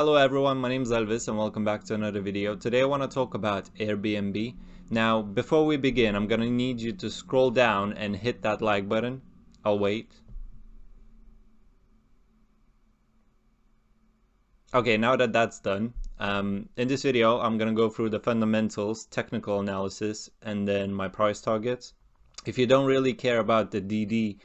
Hello everyone, my name is Elvis and welcome back to another video. Today I want to talk about Airbnb. Now, before we begin, I'm gonna need you to scroll down and hit that like button. I'll wait. Okay, now that that's done, in this video I'm gonna go through the fundamentals, technical analysis, and then my price targets. If you don't really care about the DD,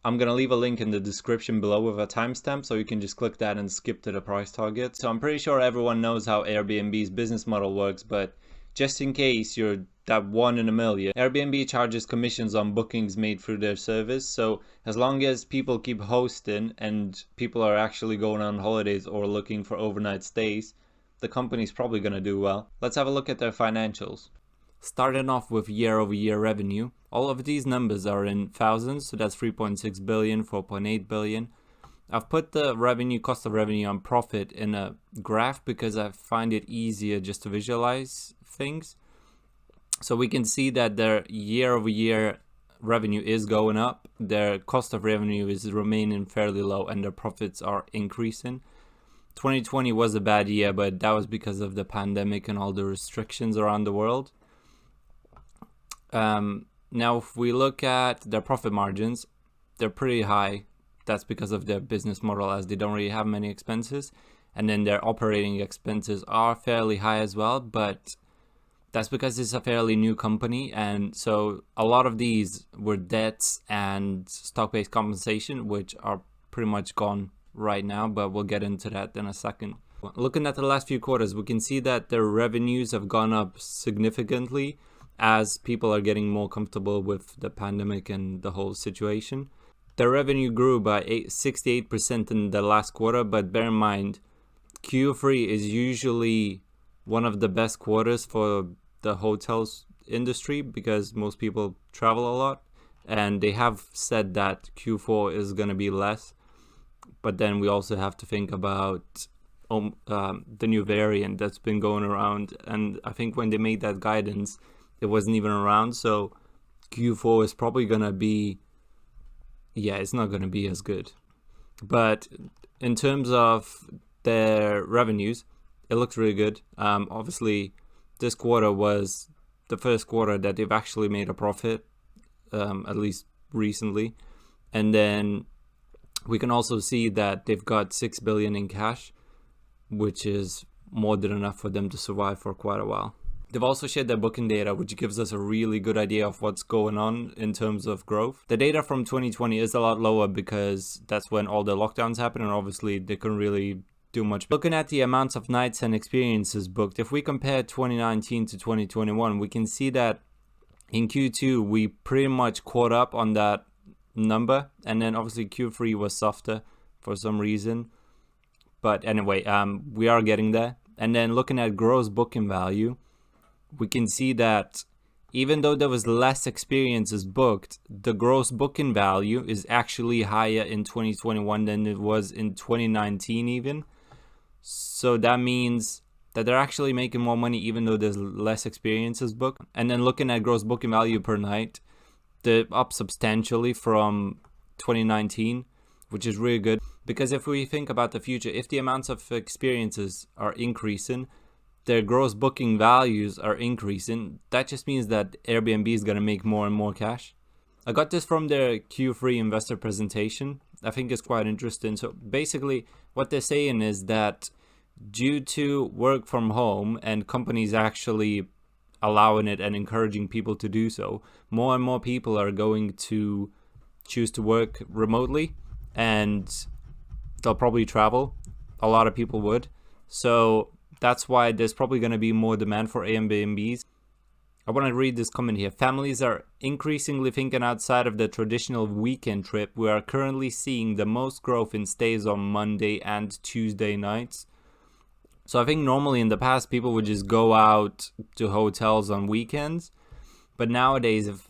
I'm gonna leave a link in the description below with a timestamp so you can just click that and skip to the price target. So I'm pretty sure everyone knows how Airbnb's business model works, but just in case you're that one in a million, Airbnb charges commissions on bookings made through their service. So as long as people keep hosting and people are actually going on holidays or looking for overnight stays, the company's probably gonna do well. Let's have a look at their financials. Starting off with year-over-year revenue, all of these numbers are in thousands, so that's 3.6 billion, 4.8 billion. I've put the revenue, cost of revenue, and profit in a graph because I find it easier just to visualize things. So we can see that their year-over-year revenue is going up, their cost of revenue is remaining fairly low, and their profits are increasing. 2020 was a bad year, but that was because of the pandemic and all the restrictions around the world. Now, if we look at their profit margins, they're pretty high. That's because of their business model, as they don't really have many expenses. And then their operating expenses are fairly high as well, but that's because it's a fairly new company. And so a lot of these were debts and stock-based compensation, which are pretty much gone right now, but we'll get into that in a second. Looking at the last few quarters, we can see that their revenues have gone up significantly as people are getting more comfortable with the pandemic and the whole situation. Their revenue grew by 68% in the last quarter, but bear in mind, Q3 is usually one of the best quarters for the hotels industry because most people travel a lot, and they have said that Q4 is going to be less. But then we also have to think about the new variant that's been going around, and I think when they made that guidance, it wasn't even around, so Q4 is probably gonna be, it's not gonna be as good. But in terms of their revenues, it looks really good. Obviously, this quarter was the first quarter that they've actually made a profit, at least recently. And then we can also see that they've got 6 billion in cash, which is more than enough for them to survive for quite a while. They've also shared their booking data, which gives us a really good idea of what's going on in terms of growth. The data from 2020 is a lot lower because that's when all the lockdowns happened, and obviously they couldn't really do much. Looking at the amounts of nights and experiences booked, if we compare 2019 to 2021, we can see that in Q2 we pretty much caught up on that number, and then obviously Q3 was softer for some reason. But anyway, we are getting there. And then looking at gross booking value, we can see that even though there was less experiences booked, the gross booking value is actually higher in 2021 than it was in 2019 even. So that means that they're actually making more money even though there's less experiences booked. And then looking at gross booking value per night, they're up substantially from 2019, which is really good. Because if we think about the future, if the amounts of experiences are increasing, their gross booking values are increasing, that just means that Airbnb is going to make more and more cash. I got this from their Q3 investor presentation. I think it's quite interesting. So basically what they're saying is that due to work from home and companies actually allowing it and encouraging people to do so, more and more people are going to choose to work remotely, and they'll probably travel. A lot of people would. So that's why there's probably going to be more demand for Airbnbs. I want to read this comment here. Families are increasingly thinking outside of the traditional weekend trip. We are currently seeing the most growth in stays on Monday and Tuesday nights. So I think normally in the past people would just go out to hotels on weekends. But nowadays, if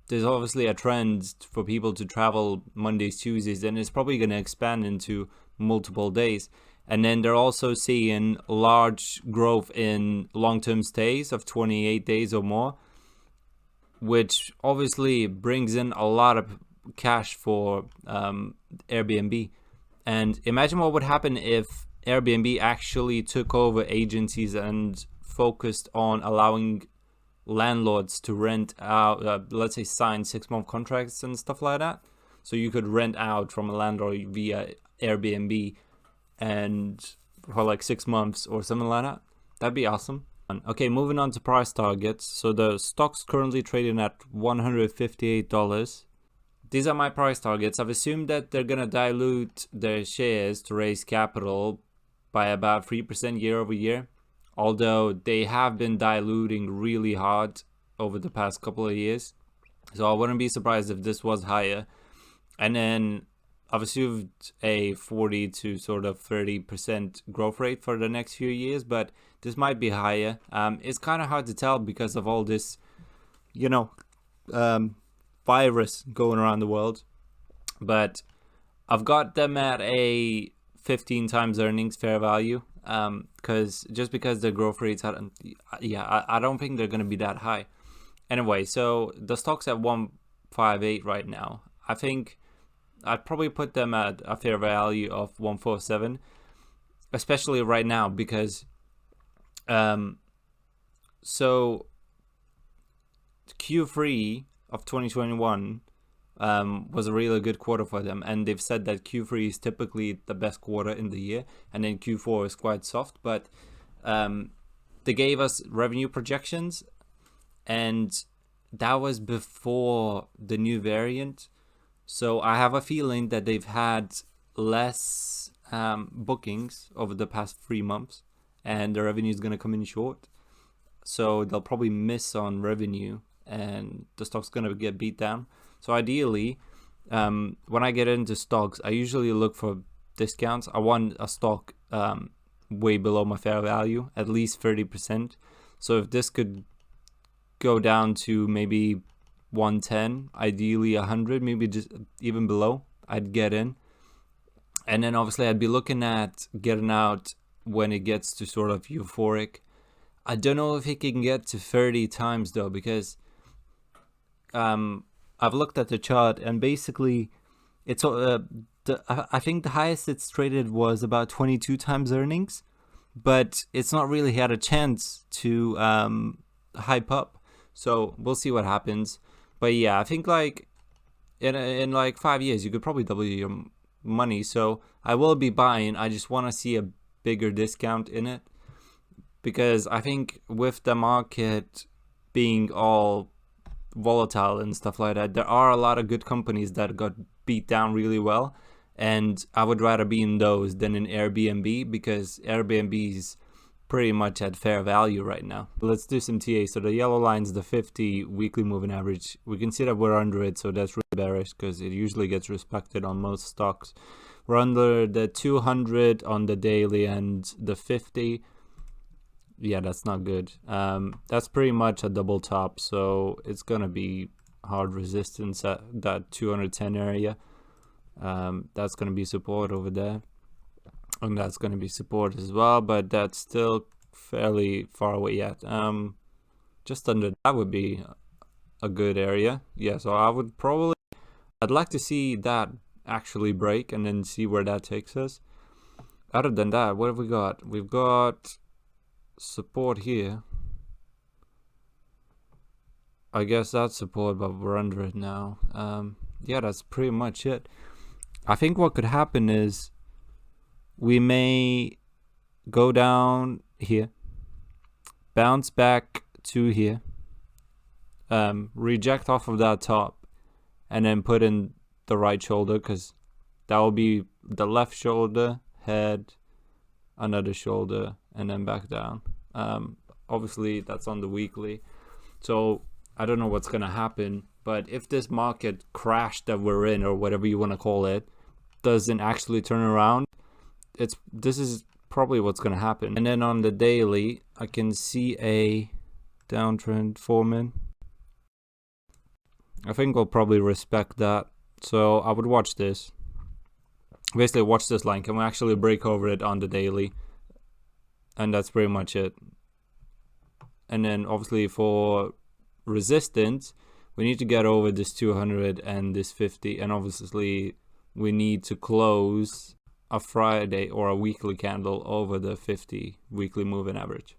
there's obviously a trend for people to travel Mondays, Tuesdays, and it's probably going to expand into multiple days. And then they're also seeing large growth in long-term stays of 28 days or more, which obviously brings in a lot of cash for Airbnb. And imagine what would happen if Airbnb actually took over agencies and focused on allowing landlords to rent out, let's say sign 6-month contracts and stuff like that. So you could rent out from a landlord via Airbnb and for like 6 months or something like that. That'd be awesome. Okay, moving on to price targets. So the stock's currently trading at $158. These are my price targets. I've assumed that they're gonna dilute their shares to raise capital by about 3% year over year, although they have been diluting really hard over the past couple of years. So I wouldn't be surprised if this was higher. And then I've assumed a 40 to sort of 30% growth rate for the next few years, but this might be higher. It's kind of hard to tell because of all this, virus going around the world. But I've got them at a 15 times earnings fair value, because the growth rates I don't think they're going to be that high. Anyway, so the stock's at 158 right now. I think I'd probably put them at a fair value of 147, especially right now because so Q3 of 2021 was a really good quarter for them, and they've said that Q3 is typically the best quarter in the year, and then Q4 is quite soft, but they gave us revenue projections, and that was before the new variant. So I have a feeling that they've had less bookings over the past 3 months, and the revenue is going to come in short. So they'll probably miss on revenue, and the stock's going to get beat down. So ideally, when I get into stocks, I usually look for discounts. I want a stock way below my fair value, at least 30%. So if this could go down to maybe 110, ideally 100, maybe just even below, I'd get in. And then obviously I'd be looking at getting out when it gets to sort of euphoric. I don't know if it can get to 30 times though, because I've looked at the chart, and basically it's I think the highest it's traded was about 22 times earnings, but it's not really had a chance to hype up. So we'll see what happens. But yeah, I think like in like 5 years you could probably double your money. So I will be buying. I just want to see a bigger discount in it, because I think with the market being all volatile and stuff like that, there are a lot of good companies that got beat down really well, and I would rather be in those than in Airbnb, because Airbnb is pretty much at fair value right now. Let's do some TA. So the yellow line is the 50 weekly moving average. We can see that we're under it, so that's really bearish because it usually gets respected on most stocks. We're under the 200 on the daily and the 50. Yeah, that's not good. That's pretty much a double top, so it's gonna be hard resistance at that 210 area. That's gonna be support over there, and that's gonna be support as well, but that's still fairly far away yet. Just under that would be a good area. Yeah, so I'd like to see that actually break and then see where that takes us. Other than that, what have we got? We've got support here. I guess that's support, but we're under it now. Yeah, that's pretty much it. I think what could happen is we may go down here, bounce back to here, reject off of that top, and then put in the right shoulder, because that will be the left shoulder, head, another shoulder, and then back down. Obviously that's on the weekly, so I don't know what's gonna happen, but if this market crash that we're in, or whatever you want to call it, doesn't actually turn around, this is probably what's gonna happen. And then on the daily, I can see a downtrend forming. I think we'll probably respect that, so I would watch this. Basically watch this line. Can we actually break over it on the daily? And that's pretty much it. And then obviously for resistance, we need to get over this 200 and this 50, and obviously we need to close a Friday or a weekly candle over the 50 weekly moving average.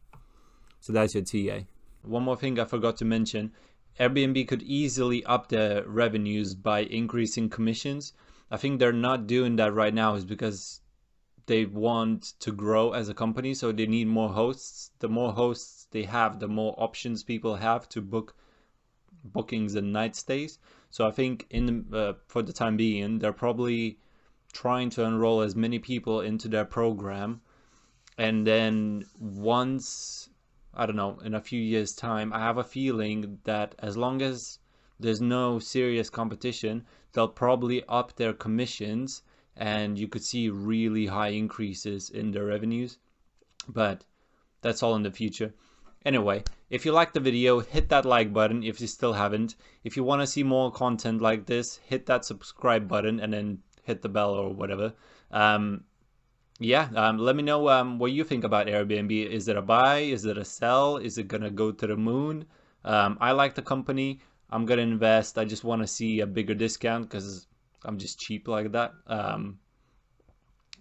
So that's your TA. One more thing I forgot to mention, Airbnb could easily up their revenues by increasing commissions. I think they're not doing that right now is because they want to grow as a company, so they need more hosts. The more hosts they have, the more options people have to book bookings and night stays. So I think for the time being, they're probably trying to enroll as many people into their program, and then once, I don't know, in a few years time, I have a feeling that as long as there's no serious competition, they'll probably up their commissions and you could see really high increases in their revenues, but that's all in the future. Anyway, if you liked the video, hit that like button if you still haven't. If you want to see more content like this, hit that subscribe button and then hit the bell or whatever. Let me know what you think about Airbnb. Is it a buy? Is it a sell? Is it gonna go to the moon? I like the company. I'm gonna invest. I just want to see a bigger discount because I'm just cheap like that.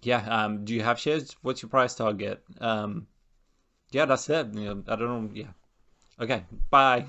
Do you have shares? What's your price target? That's it. I don't know. Yeah. Okay. Bye.